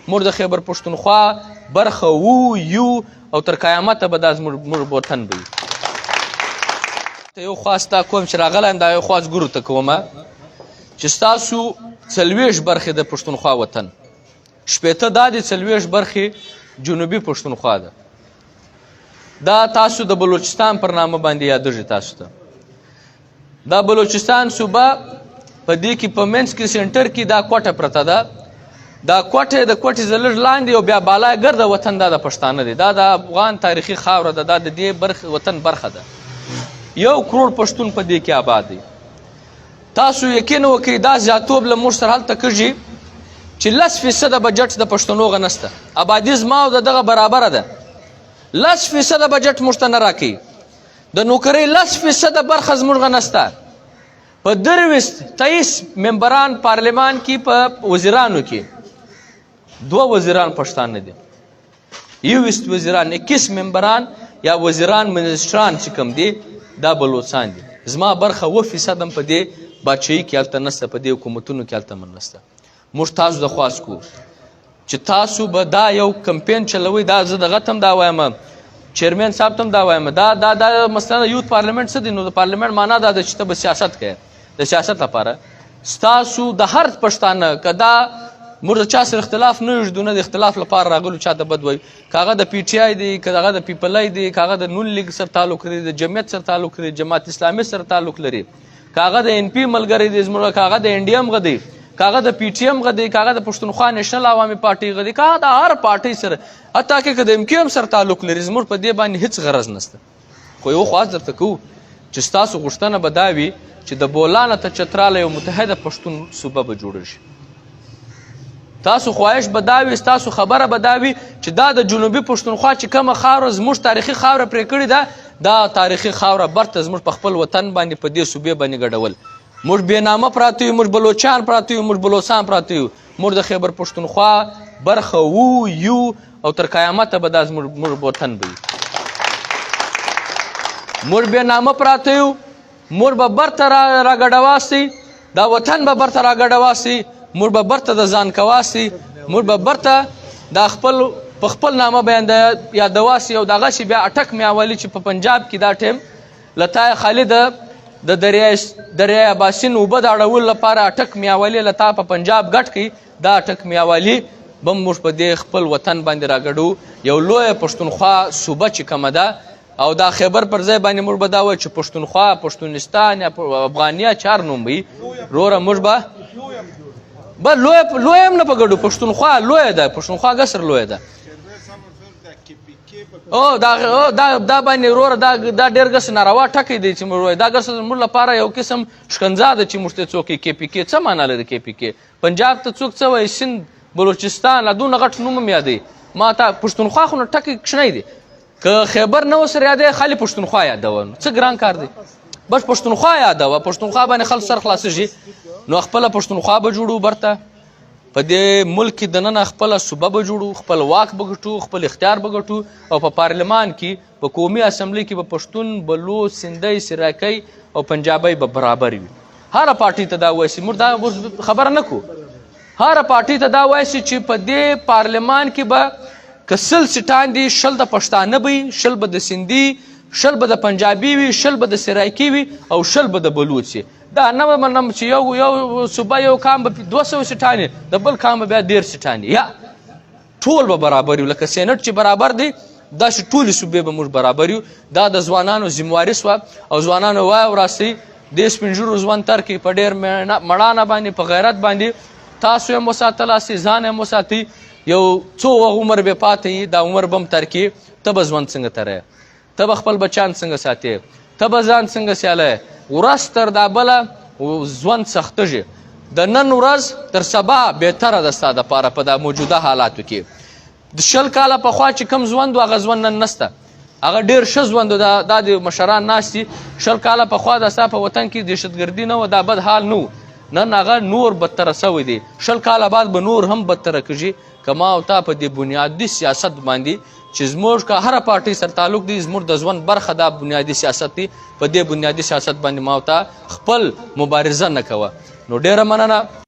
موږ د خیبر پښتونخوا برخه وو یو او تر قیامته به دا زموږ وطن به وي. یو خواست دا کوم چې راغلی یم دا یو خواست ګورو ته کومه چې ستاسو 40 برخې د پښتونخوا وطن 80 دا د 40 برخې جنوبي پښتونخوا ده. دا تاسو د بلوچستان پر نامه باندې یادېږي تاسو ته. دا بلوچستان صوبه په دې کې په منځ کې سنټر کې دا کوټه پرته ده. دا کوټه د کوټې زه لږ لاندې او بیا بالا ګرده وطن دا د پښتانه دی. دا د افغان تاریخي خاوره ده. دا د دې وطن برخه ده. 1 کروڑ پښتون په دې کې آباد دی. تاسو یقین وکړئ دا زیاتوب له موږ سره هلته کېږي چې 10% بجټ د پښتنو غه نسته. آبادي زما او د دغه برابره ده. 10% بجټ موږ ته نه راکوي. د نوکرۍ 10% برخه زموږ غه نسته. په 23 ممبران پارلمان کې په وزیرانو کې 2 وزیران پښتانه دي. 21 وزیران 21 ممبران یا وزیران منسټران چې کوم دي دا بلوچستان دي. زما برخه 2% هم په دې باچهۍ کې هلته نسته، په دې حکومتونو کې هلته هم نسته. موږ تاسو د خواست کوو چې تاسو به دا یو کمپین چلوئ. دا زه دغه ته هم دا وایم، چیرمین صاحب ته هم دا وایم، دا مثلا یوت پارلمنټ څه دی؟ نو د پارلمنټ معنا دا ده چې ته به سیاست کوې. د سیاست لپاره ستاسو د هر پښتانه که دا موږ د چا سره اختلاف نه یږدو، نه د اختلاف لپاره راغلو چا ته بد وایو، که هغه د پی ټي آی دی، که هغه د پیپل آی دی، که هغه د نون لیګ سره تعلق لري، د جمعیت سره تعلق لري، جماعت اسلامي سره تعلق لري، که هغه د ان پي ملګری دی زموږ، که هغه د ان ډي ام غه دی، که هغه د پی ټي ایم غه دی، که هغه د پښتونخوا نیشنل عوامي پارټۍ غه دی، که هغه د هر پارټۍ سره حتی که د ام کیو ام سره تعلق لري، زموږ په دې باندې هېڅ غرض نسته. خو یو خواست درته کوو چې ستاسو غوښتنه به دا وي چې د بولانه ته چتراله یو متحده پښتون صوبه به جوړه شي. تاسو خواهش به دا وي، ستاسو خبره به دا وي چې دا د جنوبي پښتونخوا چې کومه خاوره زموږ تاریخي خاوره پرې کړې ده، دا تاریخي خاوره برته زموږ په خپل وطن باندې په دې صوبې باندې ګډول. موږ بېنامه پراته یو، موږ بلوچان پراته یو، موږ بلوچستان پراته یو، موږ د خیبر پښتونخوا برخه وو یو او تر قیامته به دا زموږ وطن به وي. موږ بېنامه پراته یو، موږ به برته راګډواستئ، دا وطن به برته راګډواستئ، موږ به برته د ځان کواسي، موږ به برته دا په خپل نامه باندې یادواسي. او دغسې بیا اټک میاولي چې په پنجاب کې دا ټیم لتا خالي د دریای اباسین اوبه د اړولو لپاره اټک میاولي لتا په پنجاب ګډ کړي. دا اټک میاولي به موږ په دې خپل وطن باندې راګډو. یو لویه پښتونخوا صوبه چې کومه ده او دا خیبر پر ځای باندې موږ به دا وایو چې پښتونخوا، پښتونستان یا افغانیه 4 نوم وي. وروره موږ به لوی هم نه په ګډو. پښتونخوا لویه ده، پښتونخوا ګسر لویه ده. دا باندې وروره دا ډېر ګس ناروا ټکی دی چې موږ دا ګس زموږ لپاره یو قسم شکنځا ده چې موږ ته څوک کې پي کې. څه معنا لري کې پي کې؟ پنجاب ته څوک څه وایي؟ سند، بلوچستان، لا دونه غټ نوم هم یادوي. ما ته پښتونخوا خو نو ټکی کښنی دی. که خیبر نه ورسره یادوي خالي پښتونخوا یادوه، څه ګران کار دی؟ بس پښتونخوا یادوه. پښتونخوا باندې خلک سر خلاصېږي. نو خپله پښتونخوا به جوړو برته، په دې ملک کې دننه خپله صوبه به جوړو، خپل واک به ګټو، خپل اختیار به ګټو. او په پارلمان کې په قومي اسمبلۍ کې به پښتون، بلوچ، سندی، سراکۍ او پنجابی به برابر وي. هره پارټۍ ته دا وایسي، موږ دا خبره نه کوو، هره پارټۍ ته دا وایسي چې په دې پارلمان کې به که 100 سیټان دي 100 د پښتانه به وي، 100 به د سندي، 100 به د پنجابي وي، 100 به د سراکي وي او 100 به د بلوچ وي. دا نه به منم چې یو صوبه یو کام به 200 سیټان د بل کام به بیا 1.5 سیټان یا ټول به برابر یو. لکه سینټ چې برابر دی داسې ټولې صوبې به موږ برابر یو. دا د ځوانانو ذمواري سوه او ځوانانو وایه وراسئ دې سپین ږیرو ژوند تر کې په ډېر مړانه باندې، په غیرت باندې تاسو یې هم وساتلاسئ، ځان یې هم وساتئ. یو څو عمر به پاتې وي، دا عمر به هم تر کې. ته به ژوند څنګه ترې؟ ته به خپل بچیان څنګه ساتې؟ ته به ځان څنګه سیالی؟ ورځ تر دا بله ژوند سختېږي. د نن ورځ تر سبا بهتره ده ستا دپاره په دا موجوده حالاتو کې. د 20 کاله پخوا چې کوم ژوند و هغه ژوند نن نسته. هغه ډېر ښه ژوند و. دا د مشران ناست دي 20 کاله پخوا د ستا په وطن کې دهشتګردي نه و، دا بد حال نه و. نن هغه نور بدتره سوی دی. 20 کاله بعد به نور هم بدتره کېږي. که ما او تا په دې بنیادي سیاست باندې چې زموږ که هره پارټۍ سره تعلق دی، زموږ د ژوند برخه دا بنیادي سیاست دی، په دې بنیادي سیاست باندې ما او تا خپل مبارزه نه کوه. نو ډېره مننه.